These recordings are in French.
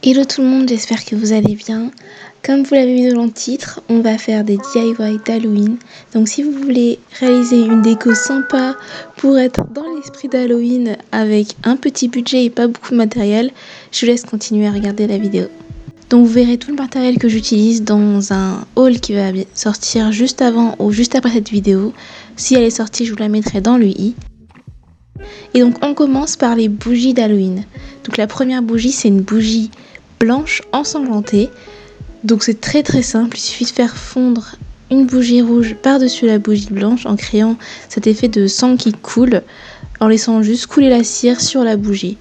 Hello tout le monde, j'espère que vous allez bien. Comme vous l'avez vu dans le titre, on va faire des DIY d'Halloween. Donc si vous voulez réaliser une déco sympa pour être dans l'esprit d'Halloween avec un petit budget et pas beaucoup de matériel, je vous laisse continuer à regarder la vidéo. Donc vous verrez tout le matériel que j'utilise dans un haul qui va sortir juste avant ou juste après cette vidéo. Si elle est sortie, je vous la mettrai dans le i. Et donc on commence par les bougies d'Halloween. Donc la première bougie, c'est une bougie blanche ensanglantée. Donc c'est très simple, il suffit de faire fondre une bougie rouge par-dessus la bougie blanche en créant cet effet de sang qui coule, en laissant juste couler la cire sur la bougie.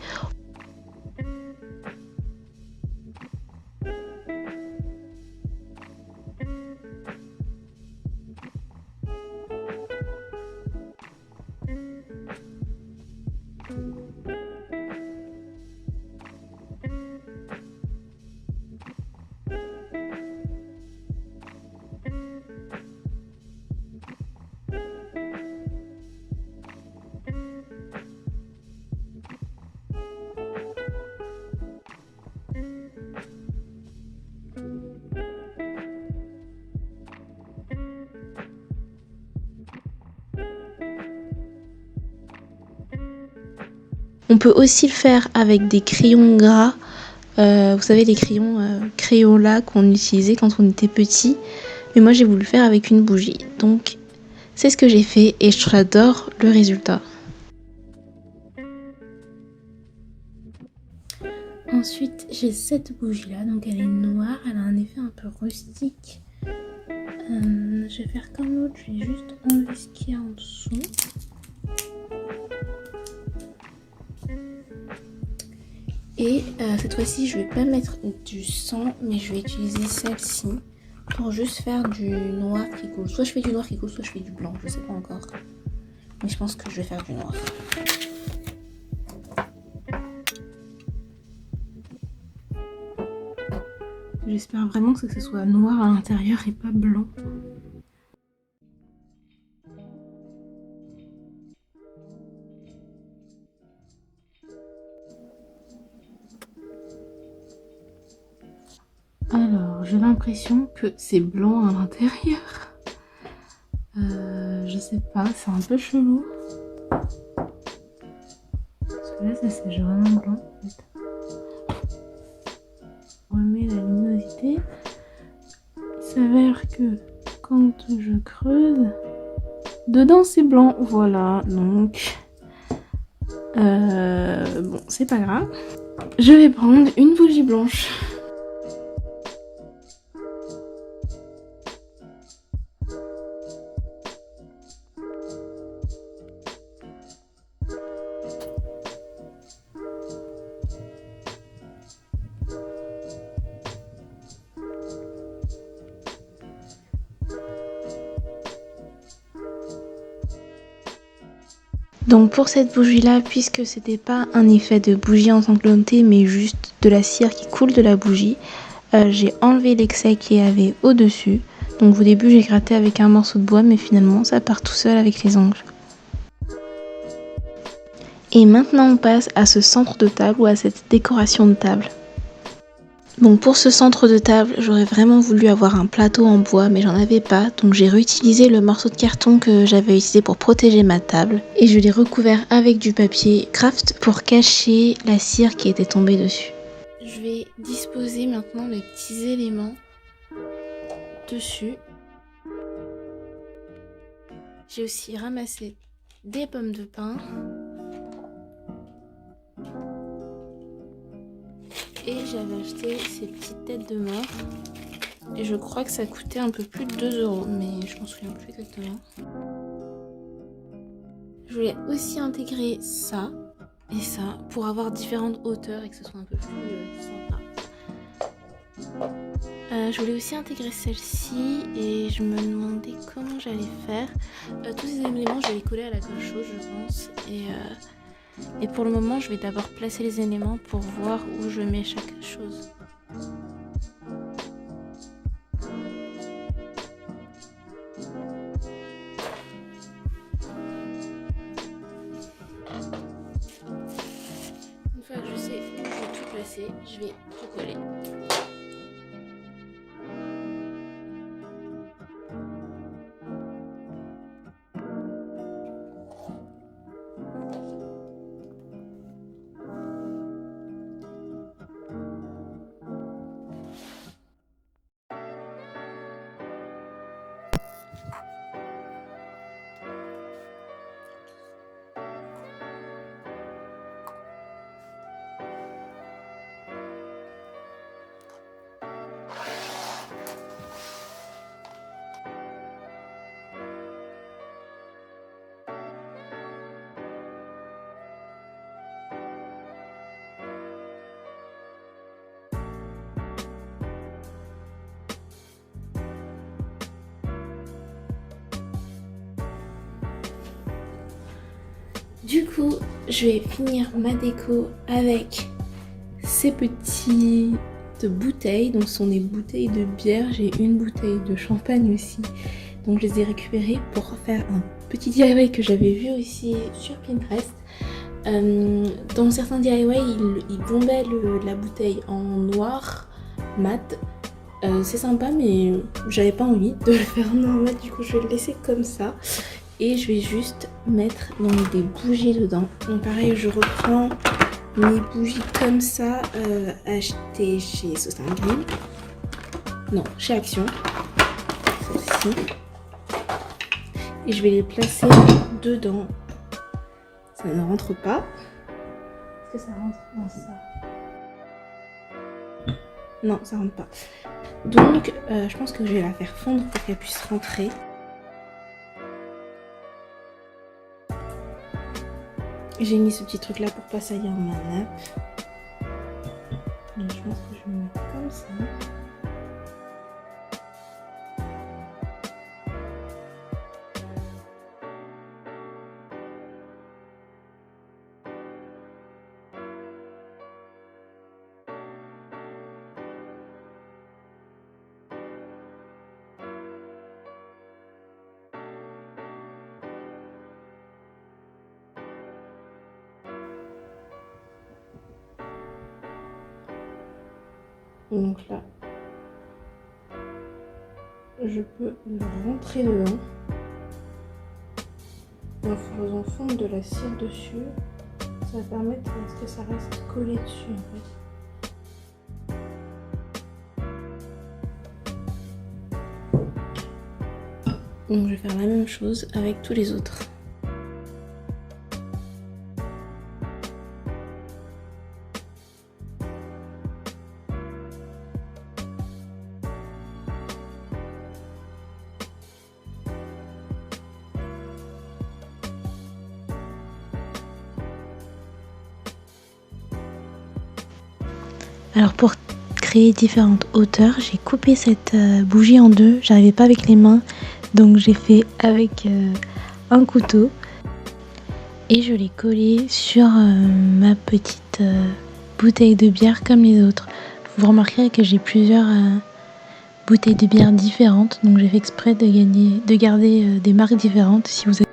On peut aussi le faire avec des crayons gras, vous savez les crayons là qu'on utilisait quand on était petit, mais moi j'ai voulu le faire avec une bougie. Donc c'est ce que j'ai fait et j'adore le résultat. Ensuite, j'ai cette bougie-là, donc elle est noire, elle a un effet un peu rustique. Je vais faire comme l'autre, je vais juste enlever ce qu'il y a en dessous. Et cette fois-ci, je vais pas mettre du sang, mais je vais utiliser celle-ci pour juste faire du noir qui coule. Soit je fais du noir qui coule, soit je fais du blanc, je sais pas encore. Mais je pense que je vais faire du noir. J'espère vraiment que ce soit noir à l'intérieur et pas blanc. Alors, j'ai l'impression que c'est blanc à l'intérieur. Je sais pas, c'est un peu chelou. Parce que là, ça c'est vraiment blanc en fait. On remet la luminosité. Il s'avère que quand je creuse, dedans c'est blanc. Voilà, donc bon, c'est pas grave. Je vais prendre une bougie blanche. Donc pour cette bougie là, puisque c'était pas un effet de bougie ensanglantée mais juste de la cire qui coule de la bougie, j'ai enlevé l'excès qu'il y avait au dessus. Donc au début j'ai gratté avec un morceau de bois mais finalement ça part tout seul avec les ongles. Et maintenant on passe à ce centre de table ou à cette décoration de table. Donc pour ce centre de table, j'aurais vraiment voulu avoir un plateau en bois, mais j'en avais pas, donc j'ai réutilisé le morceau de carton que j'avais utilisé pour protéger ma table, et je l'ai recouvert avec du papier craft pour cacher la cire qui était tombée dessus. Je vais disposer maintenant les petits éléments dessus. J'ai aussi ramassé des pommes de pin. Et j'avais acheté ces petites têtes de mort. Et je crois que ça coûtait un peu plus de 2 €, mais je m'en souviens plus exactement. Je voulais aussi intégrer ça et ça pour avoir différentes hauteurs et que ce soit un peu plus sympa. Je voulais aussi intégrer celle-ci et je me demandais comment j'allais faire. Tous ces éléments, je vais les coller à la colle chaude, je pense. Et pour le moment, je vais d'abord placer les éléments pour voir où je mets chaque chose. Une fois que je sais où je vais tout placer, je vais coller. Du coup, je vais finir ma déco avec ces petites bouteilles. Donc ce sont des bouteilles de bière. J'ai une bouteille de champagne aussi. Donc je les ai récupérées pour faire un petit DIY que j'avais vu aussi sur Pinterest. Dans certains DIY, ils bombaient la bouteille en noir mat. C'est sympa, mais j'avais pas envie de le faire en noir mat. Du coup, je vais le laisser comme ça. Et je vais juste mettre donc des bougies dedans. Donc pareil, je reprends mes bougies comme ça, achetées chez Saustin Grill. Non, chez Action. Celle-ci. Et je vais les placer dedans. Ça ne rentre pas. Est-ce que ça rentre dans ça? Non, ça rentre pas. Donc, je pense que je vais la faire fondre pour qu'elle puisse rentrer. J'ai mis ce petit truc là pour pas salir ma nappe. Donc je pense que je vais le mettre comme ça. Donc là, je peux le rentrer dedans en faisant fondre de la cire dessus. Ça va permettre à ce que ça reste collé dessus en fait. Donc je vais faire la même chose avec tous les autres. Alors pour créer différentes hauteurs, j'ai coupé cette bougie en deux. J'arrivais pas avec les mains, donc j'ai fait avec un couteau. Et je l'ai collé sur ma petite bouteille de bière comme les autres. Vous remarquerez que j'ai plusieurs bouteilles de bière différentes, donc j'ai fait exprès de garder des marques différentes. Si vous avez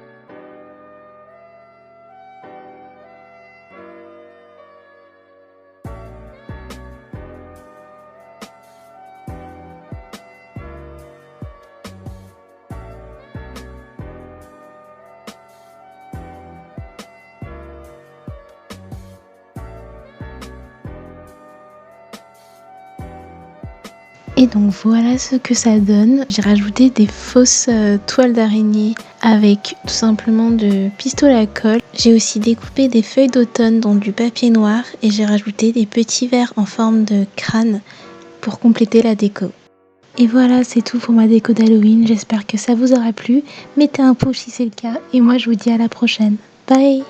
Et donc voilà ce que ça donne. J'ai rajouté des fausses toiles d'araignée avec tout simplement de pistolet à colle. J'ai aussi découpé des feuilles d'automne dans du papier noir et j'ai rajouté des petits verres en forme de crâne pour compléter la déco. Et voilà, c'est tout pour ma déco d'Halloween. J'espère que ça vous aura plu. Mettez un pouce si c'est le cas et moi je vous dis à la prochaine. Bye!